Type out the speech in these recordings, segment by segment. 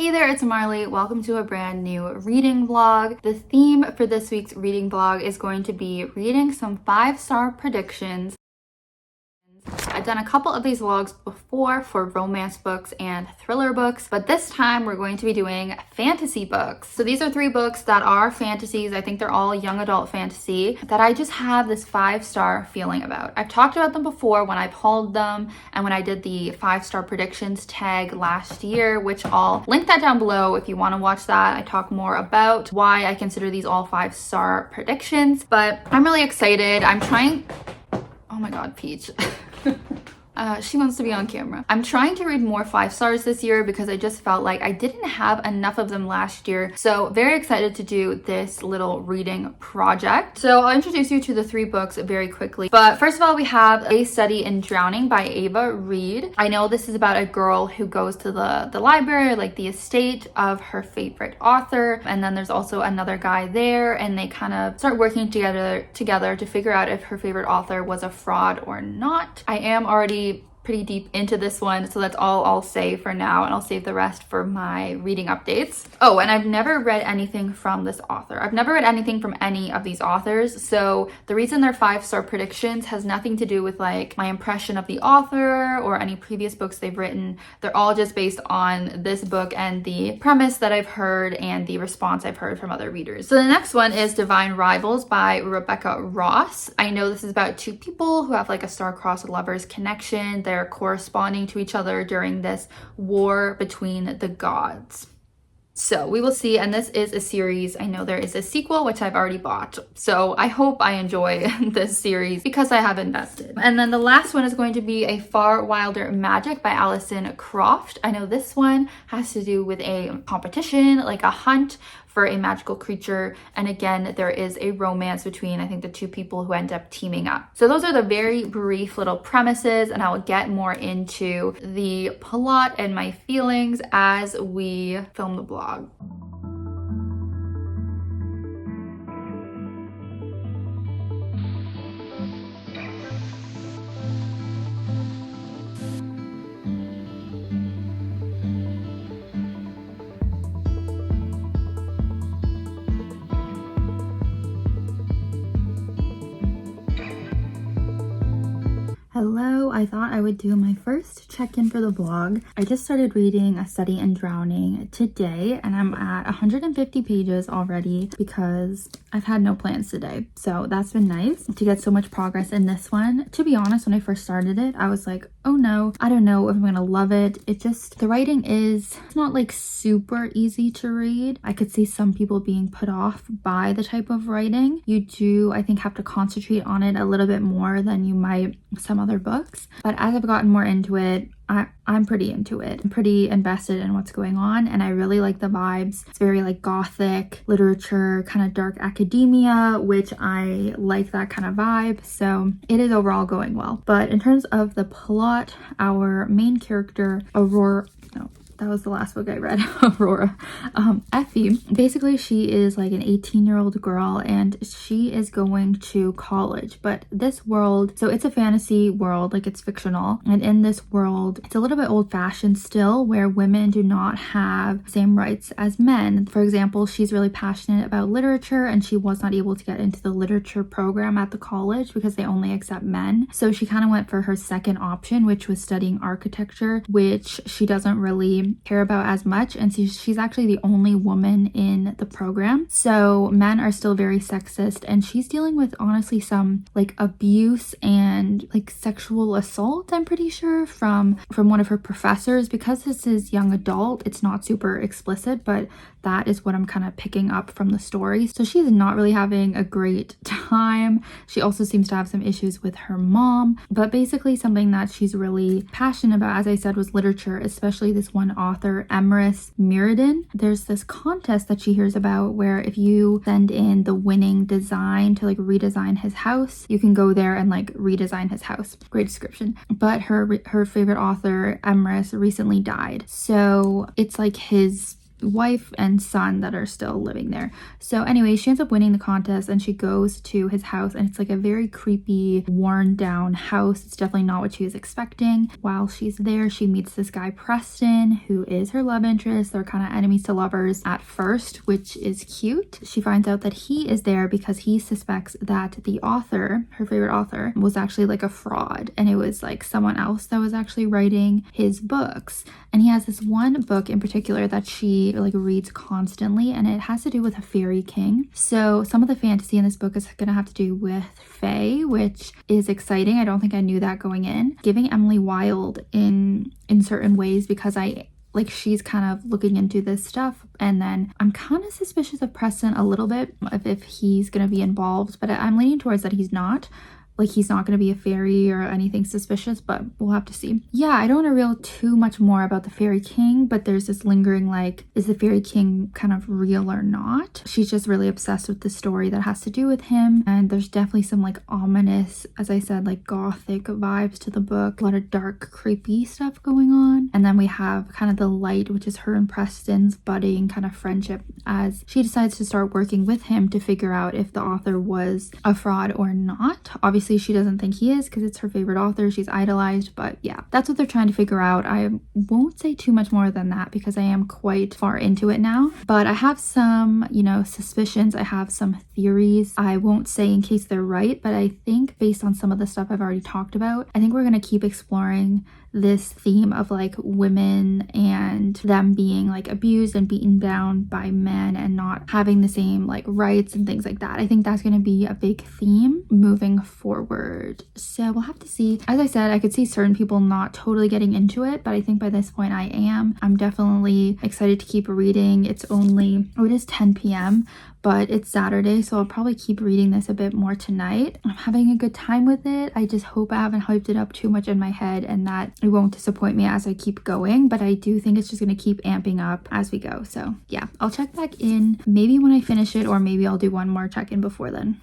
Hey there, it's Marley. Welcome to a brand new reading vlog. The theme for this week's reading vlog is going to be reading some 5-star predictions. I've done a couple of these vlogs before for romance books and thriller books, but this time we're going to be doing fantasy books. So these are 3 books that are fantasies. I think they're all young adult fantasy that I just have this 5-star feeling about. I've talked about them before when I pulled them and when I did the 5-star predictions tag last year, which I'll link that down below if you want to watch that. I talk more about why I consider these all 5-star predictions, but I'm really excited. Oh my God, Peach. She wants to be on camera. I'm trying to read more 5 stars this year because I just felt like I didn't have enough of them last year. So very excited to do this little reading project. So I'll introduce you to the 3 books very quickly. But first of all, we have A Study in Drowning by Ava Reid. I know this is about a girl who goes to the library, like the estate of her favorite author. And then there's also another guy there and they kind of start working together to figure out if her favorite author was a fraud or not. I am already pretty deep into this one, so that's all I'll say for now, and I'll save the rest for my reading updates. Oh, and I've never read anything from this author. I've never read anything from any of these authors, so the reason they're 5-star predictions has nothing to do with like my impression of the author or any previous books they've written. They're all just based on this book and the premise that I've heard and the response I've heard from other readers. So the next one is Divine Rivals by Rebecca Ross. I know this is about 2 people who have like a star-crossed lovers connection. They're corresponding to each other during this war between the gods. So we will see, and this is a series. I know there is a sequel, which I've already bought. So I hope I enjoy this series because I have invested. And then the last one is going to be A Far Wilder Magic by Allison Croft. I know this one has to do with a competition, like a hunt for a magical creature. And again, there is a romance between, I think, the 2 people who end up teaming up. So those are the very brief little premises, and I will get more into the plot and my feelings as we film the vlog. Hello, I thought I would do my first check-in for the vlog. I just started reading A Study in Drowning today and I'm at 150 pages already because I've had no plans today. So that's been nice to get so much progress in this one. To be honest, when I first started it, I was like, oh no, I don't know if I'm gonna love it. The writing is not like super easy to read. I could see some people being put off by the type of writing. You do, I think, have to concentrate on it a little bit more than you might some other books. But as I've gotten more into it, I'm pretty into it. I'm pretty invested in what's going on and I really like the vibes. It's very like gothic literature, kind of dark academia, which I like that kind of vibe. So it is overall going well. But in terms of the plot, our main character, that was the last book I read, Aurora. Effie, basically she is like an 18-year-old girl and she is going to college. But this world, so it's a fantasy world, like it's fictional. And in this world, it's a little bit old-fashioned still where women do not have the same rights as men. For example, she's really passionate about literature and she was not able to get into the literature program at the college because they only accept men. So she kind of went for her second option, which was studying architecture, which she doesn't really care about as much, and she's actually the only woman in the program. So men are still very sexist and she's dealing with honestly some like abuse and like sexual assault, I'm pretty sure, from one of her professors. Because this is young adult, it's not super explicit, but that is what I'm kind of picking up from the story. So she's not really having a great time. She also seems to have some issues with her mom, but basically something that she's really passionate about, as I said, was literature, especially this one author, Emrys Mirrodin. There's this contest that she hears about where if you send in the winning design to like redesign his house, you can go there and like redesign his house. Great description. But her favorite author, Emrys, recently died. So it's like his wife and son that are still living there. So anyway, she ends up winning the contest and she goes to his house, and it's like a very creepy, worn down house. It's definitely not what she was expecting. While she's there, she meets this guy Preston, who is her love interest. They're kind of enemies to lovers at first, which is cute. She finds out that he is there because he suspects that the author, her favorite author, was actually like a fraud, and it was like someone else that was actually writing his books. And he has this one book in particular that she like reads constantly, and it has to do with a fairy king. So some of the fantasy in this book is gonna have to do with fae, which is exciting. I don't think I knew that going in. Giving Emily Wilde in certain ways, because she's kind of looking into this stuff, and then I'm kind of suspicious of Preston a little bit if he's gonna be involved, but I'm leaning towards that he's not. Like, he's not going to be a fairy or anything suspicious, but we'll have to see. Yeah, I don't want to reveal too much more about the fairy king, but there's this lingering, like, is the fairy king kind of real or not? She's just really obsessed with the story that has to do with him, and there's definitely some, like, ominous, as I said, like, gothic vibes to the book. A lot of dark, creepy stuff going on. And then we have kind of the light, which is her and Preston's budding kind of friendship as she decides to start working with him to figure out if the author was a fraud or not. Obviously, she doesn't think he is because it's her favorite author. She's idolized, but yeah, that's what they're trying to figure out. I won't say too much more than that because I am quite far into it now, but I have some, suspicions. I have some theories. I won't say in case they're right, but I think based on some of the stuff I've already talked about, I think we're going to keep exploring this theme of like women and them being like abused and beaten down by men and not having the same like rights and things like that. I think that's going to be a big theme moving forward. So we'll have to see. As I said, I could see certain people not totally getting into it, but I think by this point I am. I'm definitely excited to keep reading. It is 10 p.m. but it's Saturday, so I'll probably keep reading this a bit more tonight. I'm having a good time with it. I just hope I haven't hyped it up too much in my head and that it won't disappoint me as I keep going, but I do think it's just going to keep amping up as we go. So yeah, I'll check back in maybe when I finish it, or maybe I'll do one more check-in before then.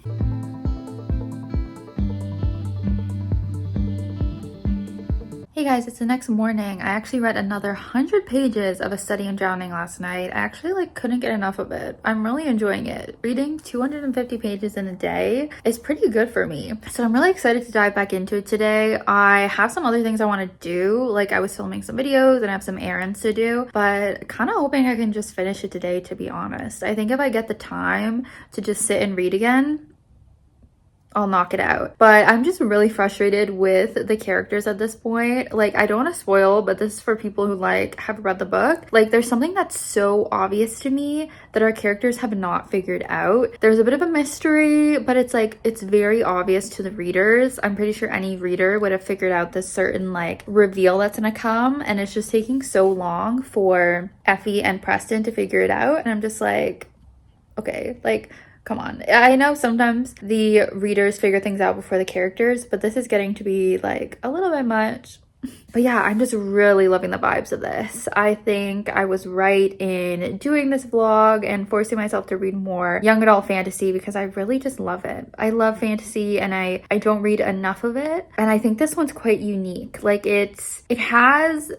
Hey guys, it's the next morning. I actually read another 100 pages of A Study in Drowning last night. I actually couldn't get enough of it. I'm really enjoying it. Reading 250 pages in a day is pretty good for me. So I'm really excited to dive back into it today. I have some other things I want to do. Like, I was filming some videos and I have some errands to do, but kind of hoping I can just finish it today, to be honest. I think if I get the time to just sit and read again, I'll knock it out. But I'm just really frustrated with the characters at this point. Like, I don't want to spoil, but this is for people who have read the book. Like, there's something that's so obvious to me that our characters have not figured out. There's a bit of a mystery, but it's very obvious to the readers. I'm pretty sure any reader would have figured out this certain reveal that's gonna come, and it's just taking so long for Effie and Preston to figure it out. And I'm just like, okay, come on. I know sometimes the readers figure things out before the characters, but this is getting to be a little bit much. But yeah, I'm just really loving the vibes of this. I think I was right in doing this vlog and forcing myself to read more young adult fantasy because I really just love it. I love fantasy and I don't read enough of it. And I think this one's quite unique. It has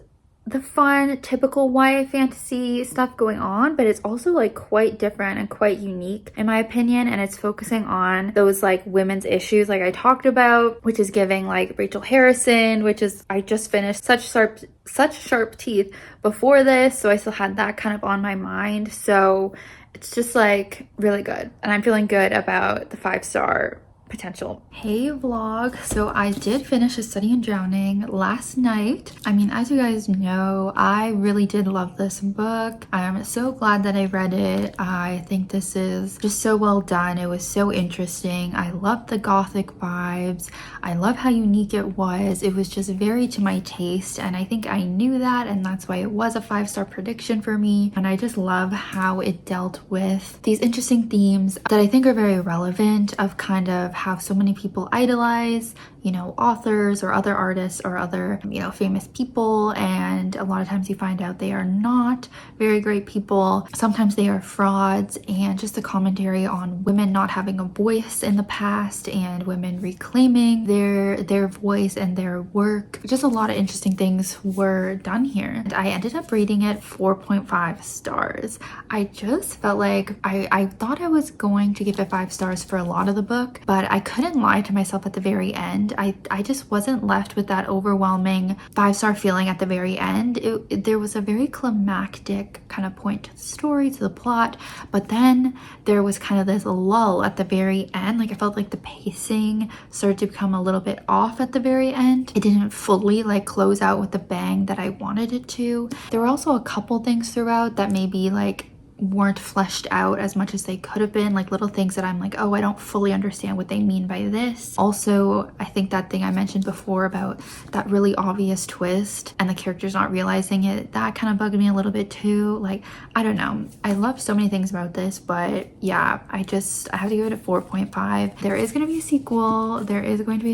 the fun, typical YA fantasy stuff going on, but it's also quite different and quite unique in my opinion, and it's focusing on those women's issues I talked about, which is giving Rachel Harrison, which is, I just finished such sharp teeth before this, so I still had that kind of on my mind. So it's just really good, and I'm feeling good about the 5-star potential. Hey vlog, so I did finish A Study in Drowning last night. I mean, as you guys know, I really did love this book. I'm so glad that I read it. I think this is just so well done. It was so interesting. I loved the gothic vibes. I love how unique it was. It was just very to my taste, and I think I knew that, and that's why it was a 5-star prediction for me. And I just love how it dealt with these interesting themes that I think are very relevant, of kind of how so many people idolize, you know, authors or other artists or other, you know, famous people, and a lot of times you find out they are not very great people. Sometimes they are frauds, and just the commentary on women not having a voice in the past and women reclaiming their voice and their work. Just a lot of interesting things were done here. And I ended up rating it 4.5 stars. I just felt like I thought I was going to give it 5 stars for a lot of the book, but I couldn't lie to myself at the very end. I just wasn't left with that overwhelming 5-star feeling at the very end. There was a very climactic kind of point to the story, to the plot, but then there was kind of this lull at the very end. Like I felt like the pacing started to become a little bit off at the very end. It didn't fully like close out with the bang that I wanted it to. There were also a couple things throughout that maybe like weren't fleshed out as much as they could have been, like little things that I'm like, oh, I don't fully understand what they mean by this. Also, I think that thing I mentioned before about that really obvious twist and the characters not realizing it, that kind of bugged me a little bit too. Like, I don't know, I love so many things about this, but yeah, I have to give it a 4.5. There is going to be a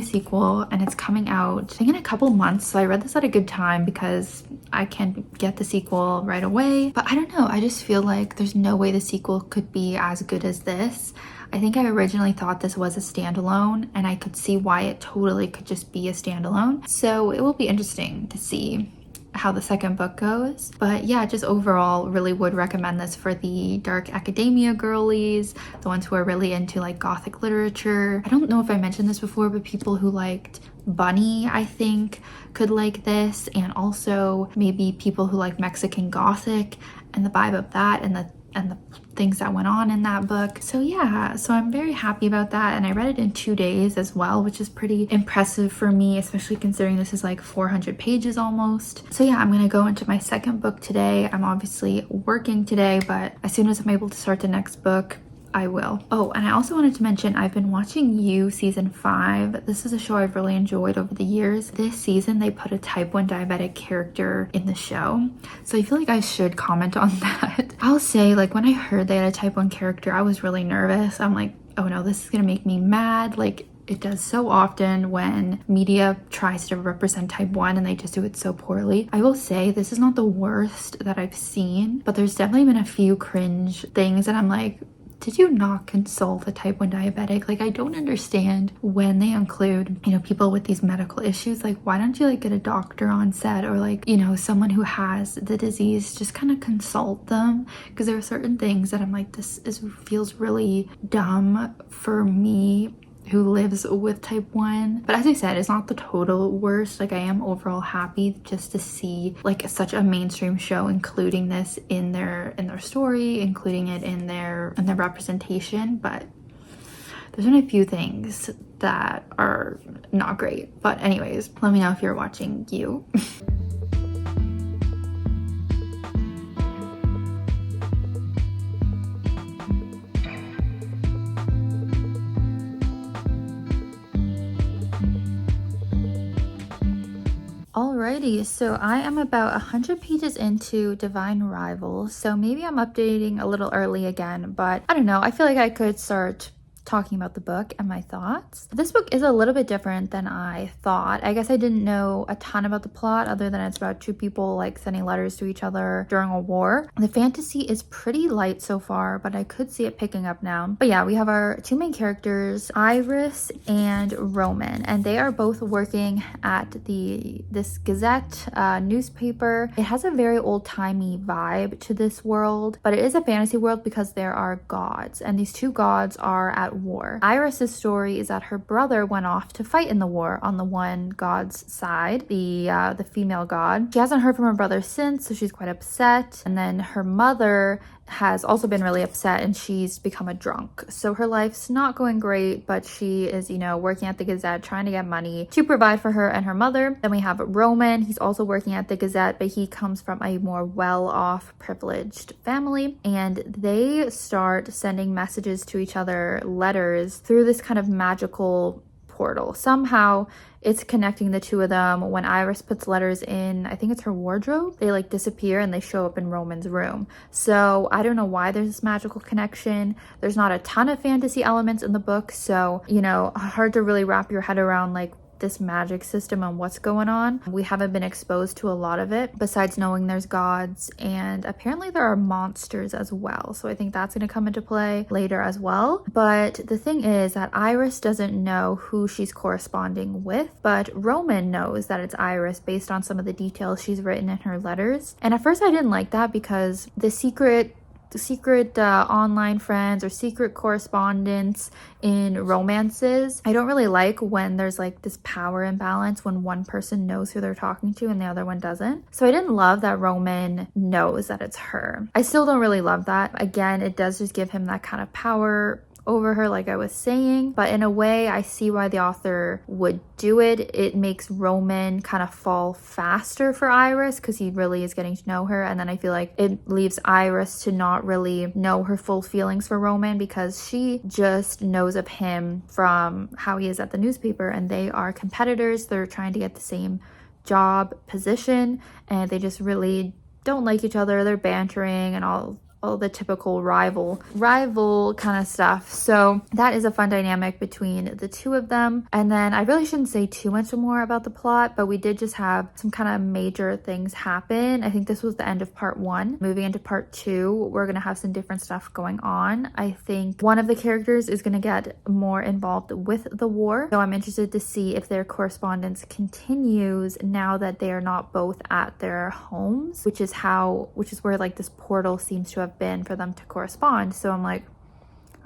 sequel, and it's coming out I think in a couple months, so I read this at a good time because I can get the sequel right away. But I don't know, I just feel like there's no way the sequel could be as good as this. I think I originally thought this was a standalone, and I could see why it totally could just be a standalone. So it will be interesting to see how the second book goes. But yeah, just overall really would recommend this for the dark academia girlies, the ones who are really into like gothic literature. I don't know if I mentioned this before, but people who liked Bunny, I think, could like this, and also maybe people who like Mexican gothic and the vibe of that and the things that went on in that book. So yeah, so I'm very happy about that, and I read it in 2 days as well, which is pretty impressive for me, especially considering this is like 400 pages almost. So yeah, I'm gonna go into my second book today. I'm obviously working today, but as soon as I'm able to start the next book, I will. Oh, and I also wanted to mention I've been watching You season 5. This is a show I've really enjoyed over the years. This season they put a type 1 diabetic character in the show, so I feel like I should comment on that. I'll say, like, when I heard they had a type 1 character, I was really nervous. I'm like, oh no, this is gonna make me mad. Like, it does so often when media tries to represent type 1 and they just do it so poorly. I will say this is not the worst that I've seen, but there's definitely been a few cringe things that I'm like, did you not consult a type 1 diabetic? Like, I don't understand when they include, you know, people with these medical issues. Like, why don't you like get a doctor on set, or like, you know, someone who has the disease, just kind of consult them? Because there are certain things that I'm like, feels really dumb for me who lives with type 1. But as I said, it's not the total worst. Like, I am overall happy just to see like such a mainstream show including this in their story, including it in their representation. But there's been a few things that are not great. But anyways, let me know if you're watching You. Alrighty, so I am about 100 pages into Divine Rivals, so maybe I'm updating a little early again, but I don't know, I feel like I could start talking about the book and my thoughts. This book is a little bit different than I thought. I guess I didn't know a ton about the plot other than it's about two people like sending letters to each other during a war. The fantasy is pretty light so far, but I could see it picking up now. But yeah, we have our two main characters, Iris and Roman, and they are both working at this Gazette newspaper. It has a very old-timey vibe to this world, but it is a fantasy world because there are gods, and these two gods are at war. Iris's story is that her brother went off to fight in the war on the one god's side, the female god. She hasn't heard from her brother since, so she's quite upset. And then her mother has also been really upset, and she's become a drunk. So her life's not going great, but she is, you know, working at the Gazette, trying to get money to provide for her and her mother. Then we have Roman. He's also working at the Gazette, but he comes from a more well-off, privileged family, and they start sending messages to each other, letters, through this kind of magical portal. Somehow it's connecting the two of them. When Iris puts letters in, I think it's her wardrobe, they like disappear and they show up in Roman's room. So I don't know why there's this magical connection. There's not a ton of fantasy elements in the book, so, you know, hard to really wrap your head around like this magic system and what's going on. We haven't been exposed to a lot of it besides knowing there's gods, and apparently there are monsters as well, so I think that's going to come into play later as well. But the thing is that Iris doesn't know who she's corresponding with, but Roman knows that it's Iris based on some of the details she's written in her letters. And at first I didn't like that, because the secret online friends or secret correspondence in romances, I don't really like when there's like this power imbalance when one person knows who they're talking to and the other one doesn't. So I didn't love that Roman knows that it's her. I still don't really love that. Again, it does just give him that kind of power over her, like I was saying, but in a way I see why the author would do it. It makes Roman kind of fall faster for Iris because he really is getting to know her, and then I feel like it leaves Iris to not really know her full feelings for Roman because she just knows of him from how he is at the newspaper, and they are competitors. They're trying to get the same job position, and they just really don't like each other. They're bantering and all the typical rival kind of stuff. So that is a fun dynamic between the two of them. And then I really shouldn't say too much more about the plot, but we did just have some kind of major things happen. I think this was the end of part 1. Moving into part 2, we're gonna have some different stuff going on. I think one of the characters is gonna get more involved with the war, so I'm interested to see if their correspondence continues now that they are not both at their homes, which is where like this portal seems to have been for them to correspond. So I'm like,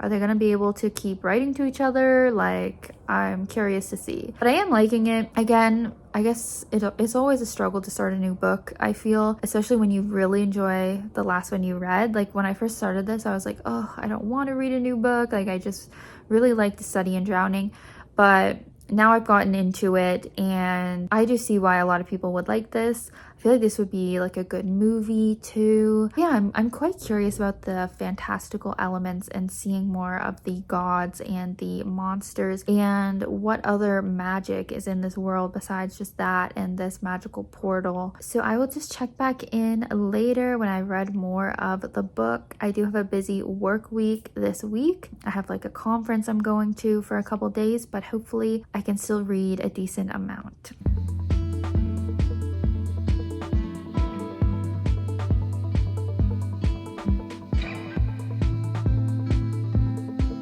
are they gonna be able to keep writing to each other? Like, I'm curious to see. But I am liking it. Again, I guess it's always a struggle to start a new book, I feel, especially when you really enjoy the last one you read. Like when I first started this, I was like, oh, I don't want to read a new book. Like I just really like to study and drowning. But now I've gotten into it, and I do see why a lot of people would like this. I feel like this would be like a good movie too. Yeah, I'm quite curious about the fantastical elements and seeing more of the gods and the monsters and what other magic is in this world besides just that and this magical portal. So I will just check back in later when I read more of the book. I do have a busy work week this week. I have like a conference I'm going to for a couple days, but hopefully I can still read a decent amount.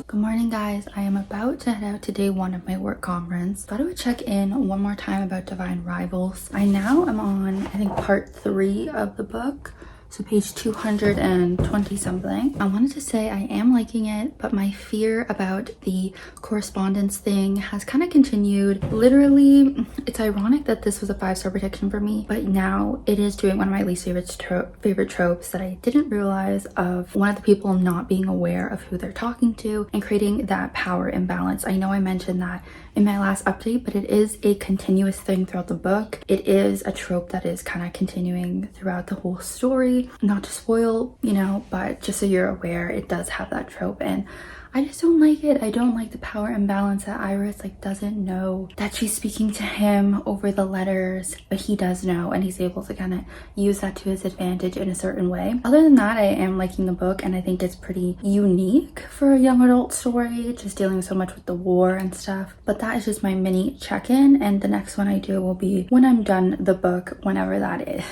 Good morning, guys. I am about to head out to day 1 of my work conference. Thought I would check in one more time about Divine Rivals. I now am on, I think, part 3 of the book. So page 220 something. I wanted to say I am liking it, but my fear about the correspondence thing has kind of continued. Literally, it's ironic that this was a 5-star prediction for me, but now it is doing one of my least favorite tropes that I didn't realize, of one of the people not being aware of who they're talking to and creating that power imbalance. I know I mentioned that in my last update, but it is a continuous thing throughout the book. It is a trope that is kind of continuing throughout the whole story. Not to spoil, you know, but just so you're aware, it does have that trope, and I just don't like it. I don't like the power imbalance that Iris like doesn't know that she's speaking to him over the letters, but he does know, and he's able to kind of use that to his advantage in a certain way. Other than that, I am liking the book, and I think it's pretty unique for a young adult story, just dealing so much with the war and stuff. But that is just my mini check-in, and the next one I do will be when I'm done the book, whenever that is.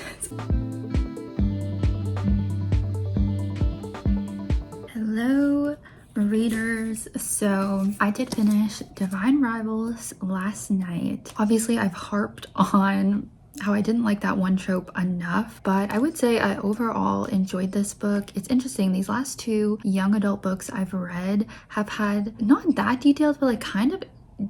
Hello, readers. So I did finish Divine Rivals last night. Obviously, I've harped on how I didn't like that one trope enough, but I would say I overall enjoyed this book. It's interesting, these last 2 young adult books I've read have had not that detailed, but like kind of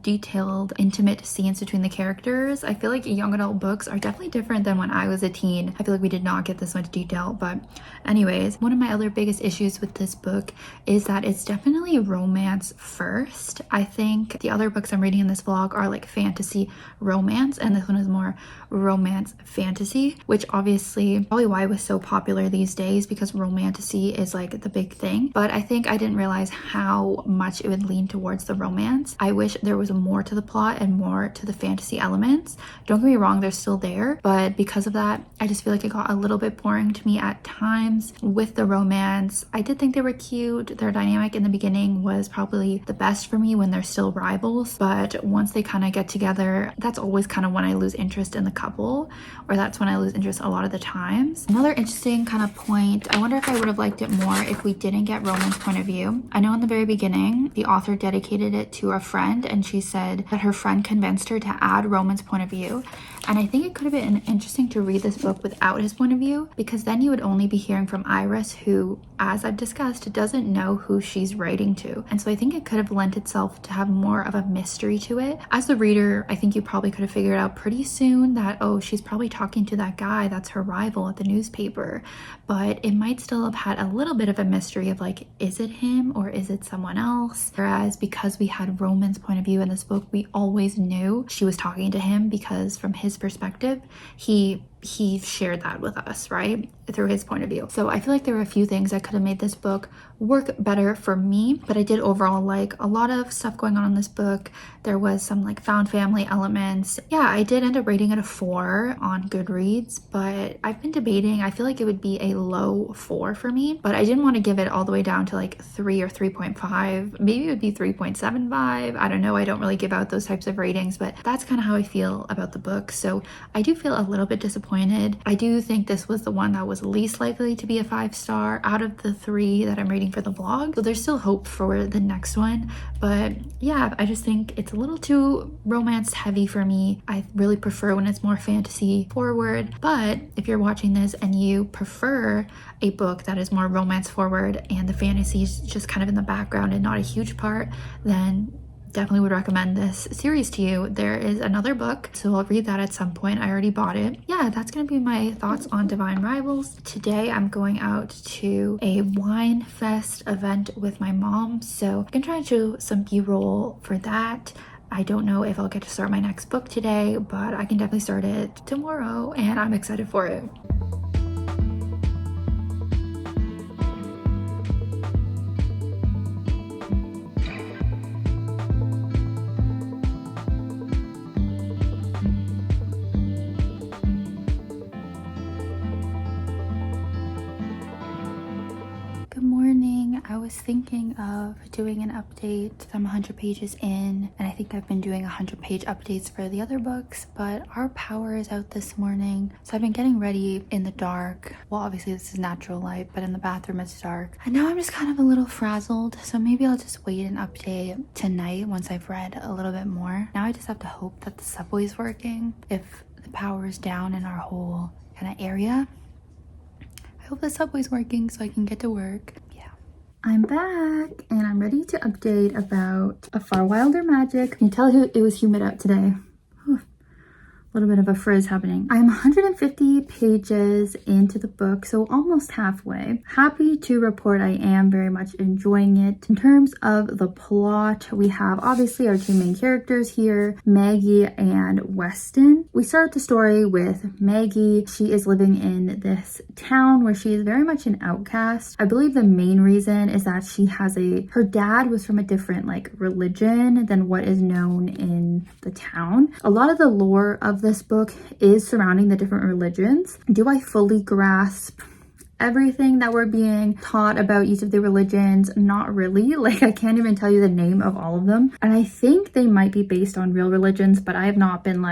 detailed, intimate scenes between the characters. I feel like young adult books are definitely different than when I was a teen. I feel like we did not get this much detail, but anyways, one of my other biggest issues with this book is that it's definitely romance first. I think the other books I'm reading in this vlog are like fantasy romance, and this one is more romance fantasy, which obviously probably why it was so popular these days, because romantasy is like the big thing. But I think I didn't realize how much it would lean towards the romance. I wish there there was more to the plot and more to the fantasy elements. Don't get me wrong, they're still there, but because of that, I just feel like it got a little bit boring to me at times with the romance. I did think they were cute. Their dynamic in the beginning was probably the best for me when they're still rivals, but once they kind of get together, that's always kind of when I lose interest in the couple, or that's when I lose interest a lot of the times. Another interesting kind of point, I wonder if I would have liked it more if we didn't get Roman's point of view. I know in the very beginning, the author dedicated it to a friend, and she said that her friend convinced her to add Roman's point of view. And I think it could have been interesting to read this book without his point of view, because then you would only be hearing from Iris, who, as I've discussed, doesn't know who she's writing to. And so I think it could have lent itself to have more of a mystery to it. As the reader, I think you probably could have figured out pretty soon that, oh, she's probably talking to that guy that's her rival at the newspaper. But it might still have had a little bit of a mystery of like, is it him or is it someone else? Whereas because we had Roman's point of view in this book, we always knew she was talking to him, because from his perspective, he shared that with us, right, through his point of view. So I feel like there were a few things that could have made this book work better for me, but I did overall like a lot of stuff going on in this book. There was some like found family elements. Yeah, I did end up rating it a 4 on Goodreads, but I've been debating. I feel like it would be a low 4 for me, but I didn't want to give it all the way down to like 3 or 3.5. Maybe it would be 3.75. I don't know. I don't really give out those types of ratings, but that's kind of how I feel about the book. So I do feel a little bit disappointed. I do think this was the one that was least likely to be a 5-star out of the 3 that I'm rating for the blog. So there's still hope for the next one. But yeah, I just think it's a little too romance heavy for me. I really prefer when it's more fantasy forward. But if you're watching this and you prefer a book that is more romance forward and the fantasy is just kind of in the background and not a huge part, then definitely would recommend this series to you. There is another book, so I'll read that at some point. I already bought it. Yeah, that's gonna be my thoughts on Divine Rivals. Today I'm going out to a wine fest event with my mom, so I can try and show some b-roll for that. I don't know if I'll get to start my next book today, but I can definitely start it tomorrow, and I'm excited for it. I was thinking of doing an update. I'm 100 pages in, and I think I've been doing 100-page updates for the other books, but our power is out this morning. So I've been getting ready in the dark. Well, obviously this is natural light, but in the bathroom it's dark. And now I'm just kind of a little frazzled, so maybe I'll just wait and update tonight once I've read a little bit more. Now I just have to hope that the subway's working. If the power is down in our whole kind of area, I hope the subway's working so I can get to work. I'm back and I'm ready to update about A Far Wilder Magic. Can you tell it was humid out today? A little bit of a frizz happening. I'm 150 pages into the book, so almost halfway. Happy to report I am very much enjoying it. In terms of the plot, we have obviously our two main characters here, Maggie and Weston. We start the story with Maggie. She is living in this town where she is very much an outcast. I believe the main reason is that she has her dad was from a different religion than what is known in the town. A lot of the lore of this book is surrounding the different religions. Do I fully grasp everything that we're being taught about each of the religions? Not really. I can't even tell you the name of all of them. And I think they might be based on real religions, but I have not been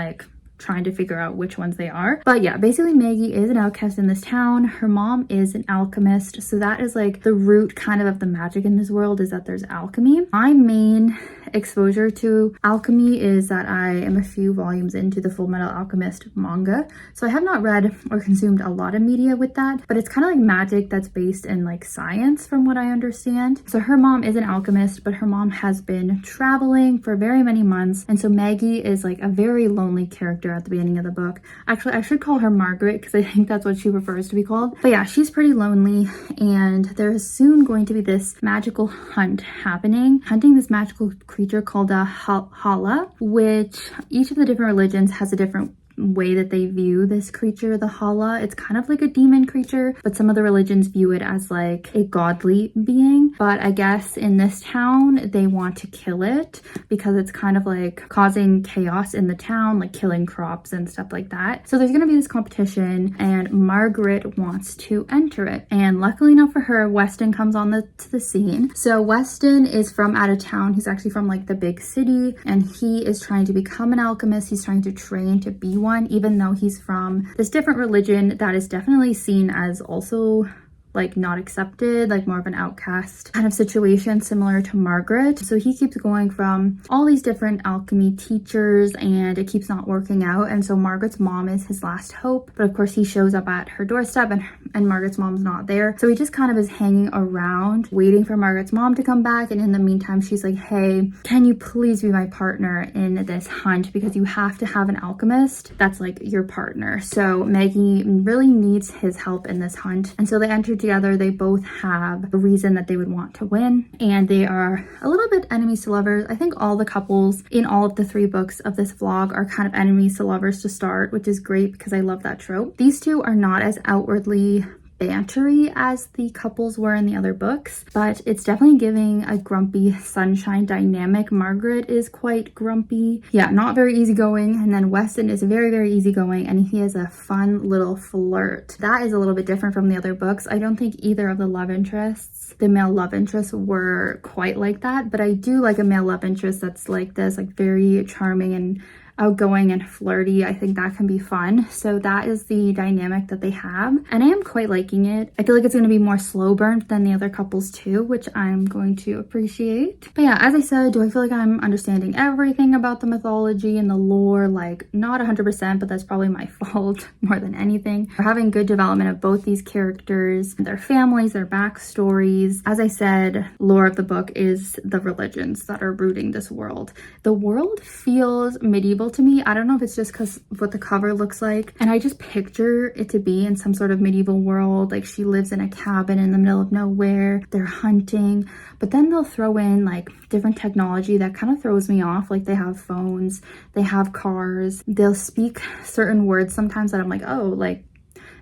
trying to figure out which ones they are. But yeah, basically Maggie is an outcast in this town. Her mom is an alchemist, so that is the root kind of the magic in this world, is that there's alchemy. My main exposure to alchemy is that I am a few volumes into the Full Metal Alchemist manga, so I have not read or consumed a lot of media with that, but it's kind of magic that's based in science from what I understand. So her mom is an alchemist, but her mom has been traveling for very many months, and so Maggie is a very lonely character at the beginning of the book. Actually, I should call her Margaret because I think that's what she prefers to be called. But yeah, she's pretty lonely, and there is soon going to be this magical hunt happening, hunting this magical creature called a hala, which each of the different religions has a different way that they view this creature, the Hala. It's kind of like a demon creature, but some of the religions view it as like a godly being. But I guess in this town, they want to kill it because it's kind of like causing chaos in the town, like killing crops and stuff like that. So there's going to be this competition and Margaret wants to enter it. And luckily enough for her, Weston comes on to the scene. So Weston is from out of town. He's actually from like the big city, and he is trying to become an alchemist. He's trying to train to be one, even though he's from this different religion that is definitely seen as also like not accepted, like more of an outcast kind of situation, similar to Margaret. So he keeps going from all these different alchemy teachers and it keeps not working out. And so Margaret's mom is his last hope. But of course he shows up at her doorstep and Margaret's mom's not there. So he just kind of is hanging around, waiting for Margaret's mom to come back. And in the meantime, she's like, hey, can you please be my partner in this hunt? Because you have to have an alchemist that's like your partner. So Maggie really needs his help in this hunt. And so they enter together. They both have a reason that they would want to win, and they are a little bit enemies to lovers. I think all the couples in all of the 3 books of this vlog are kind of enemies to lovers to start, which is great because I love that trope. These two are not as outwardly bantery as the couples were in the other books, but it's definitely giving a grumpy sunshine dynamic. Margaret is quite grumpy, yeah, not very easygoing, and then Weston is very, very easygoing, and he is a fun little flirt. That is a little bit different from the other books. I don't think either of the love interests, the male love interests, were quite like that, but I do like a male love interest that's like this, like very charming and outgoing and flirty. I think that can be fun. So that is the dynamic that they have, and I am quite liking it. I feel like it's going to be more slow burnt than the other couples too, which I'm going to appreciate. But yeah, as I said, do I feel like I'm understanding everything about the mythology and the lore? Like, not 100%, but that's probably my fault more than anything. We're having good development of both these characters, their families, their backstories. As I said, lore of the book is the religions that are rooting this world. The world feels medieval to me. I don't know if it's just because what the cover looks like, and I just picture it to be in some sort of medieval world. Like, she lives in a cabin in the middle of nowhere, they're hunting, but then they'll throw in like different technology that kind of throws me off. Like, they have phones, they have cars, they'll speak certain words sometimes that I'm like, oh, like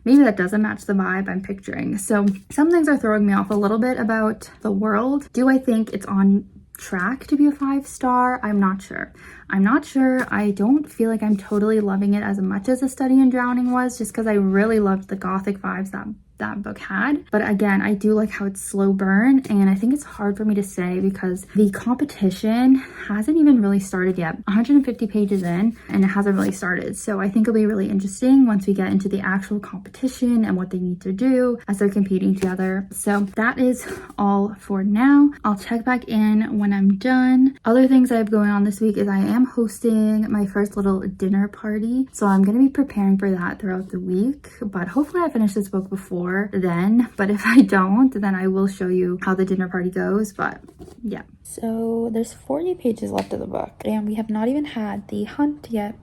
maybe that doesn't match the vibe I'm picturing. So some things are throwing me off a little bit about the world. Do I think it's on track to be a 5-star? I'm not sure. I don't feel like I'm totally loving it as much as A Study in Drowning was, just because I really loved the gothic vibes that book had. But again, I do like how it's slow burn, and I think it's hard for me to say because the competition hasn't even really started yet. 150 pages in and it hasn't really started. So I think it'll be really interesting once we get into the actual competition and what they need to do as they're competing together. So that is all for now. I'll check back in when I'm done. Other things I have going on this week is I am hosting my first little dinner party. So I'm going to be preparing for that throughout the week, but hopefully I finish this book before then. But if I don't, then I will show you how the dinner party goes. But yeah, so there's 40 pages left of the book and we have not even had the hunt yet.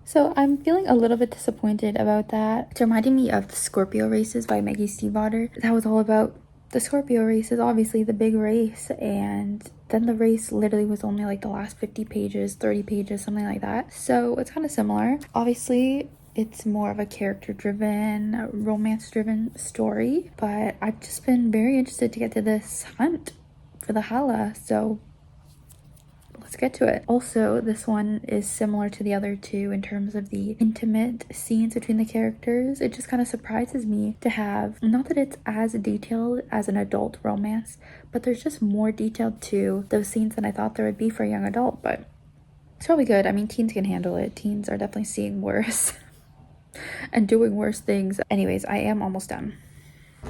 So I'm feeling a little bit disappointed about that. It's reminding me of the Scorpio races by Maggie Stiefvater. That was all about the Scorpio races, obviously the big race, and then the race literally was only like the last 50 pages, 30 pages, something like that. So it's kind of similar. Obviously it's more of a character-driven, romance-driven story, but I've just been very interested to get to this hunt for the Hala, so let's get to it. Also, this one is similar to the other two in terms of the intimate scenes between the characters. It just kind of surprises me to have, not that it's as detailed as an adult romance, but there's just more detail to those scenes than I thought there would be for a young adult, but it's probably good. I mean, teens can handle it. Teens are definitely seeing worse and doing worse things. Anyways, I am almost done.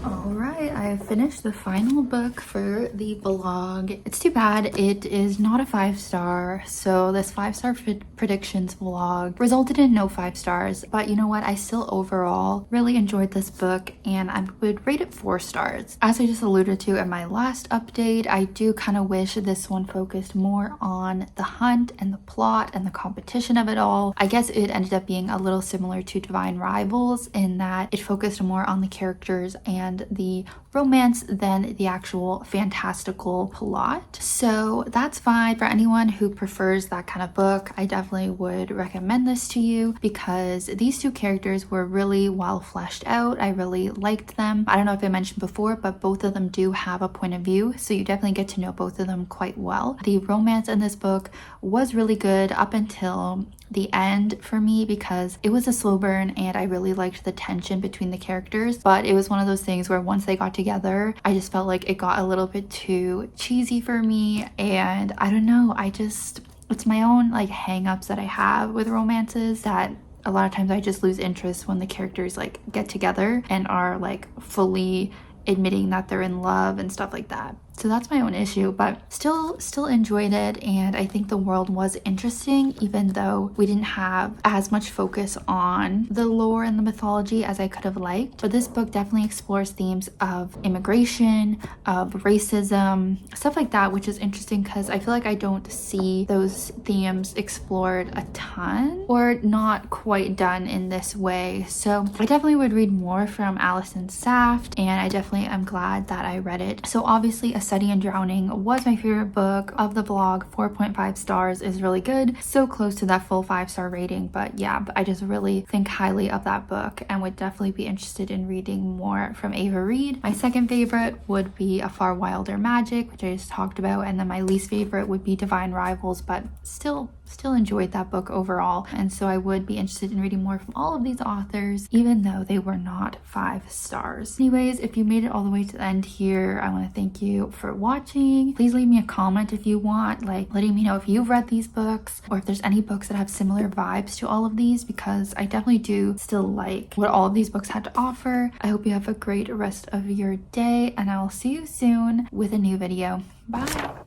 All right, I have finished the final book for the vlog. It's too bad it is not a 5-star, so this 5-star predictions vlog resulted in no 5 stars, but you know what, I still overall really enjoyed this book and I would rate it 4 stars. As I just alluded to in my last update, I do kind of wish this one focused more on the hunt and the plot and the competition of it all. I guess it ended up being a little similar to Divine Rivals in that it focused more on the characters and and the romance than the actual fantastical plot. So that's fine for anyone who prefers that kind of book. I definitely would recommend this to you because these two characters were really well fleshed out. I really liked them. I don't know if I mentioned before, but both of them do have a point of view, so you definitely get to know both of them quite well. The romance in this book was really good up until the end for me because it was a slow burn and I really liked the tension between the characters, but it was one of those things where once they got together, I just felt like it got a little bit too cheesy for me, and I don't know, it's my own like hang-ups that I have with romances that a lot of times I just lose interest when the characters like get together and are like fully admitting that they're in love and stuff like that. So that's my own issue, but still enjoyed it, and I think the world was interesting even though we didn't have as much focus on the lore and the mythology as I could have liked. But this book definitely explores themes of immigration, of racism, stuff like that, which is interesting because I feel like I don't see those themes explored a ton or not quite done in this way. So I definitely would read more from Allison Saft, and I definitely am glad that I read it. So obviously A Study in Drowning was my favorite book of the vlog. 4.5 stars is really good, so close to that full 5-star rating. But yeah, I just really think highly of that book and would definitely be interested in reading more from Ava Reid. My second favorite would be A Far Wilder Magic, which I just talked about, and then my least favorite would be Divine Rivals, but still enjoyed that book overall, and so I would be interested in reading more from all of these authors even though they were not 5 stars. Anyways, if you made it all the way to the end here, I want to thank you for watching. Please leave me a comment if you want, like letting me know if you've read these books or if there's any books that have similar vibes to all of these, because I definitely do still like what all of these books had to offer. I hope you have a great rest of your day, and I will see you soon with a new video. Bye.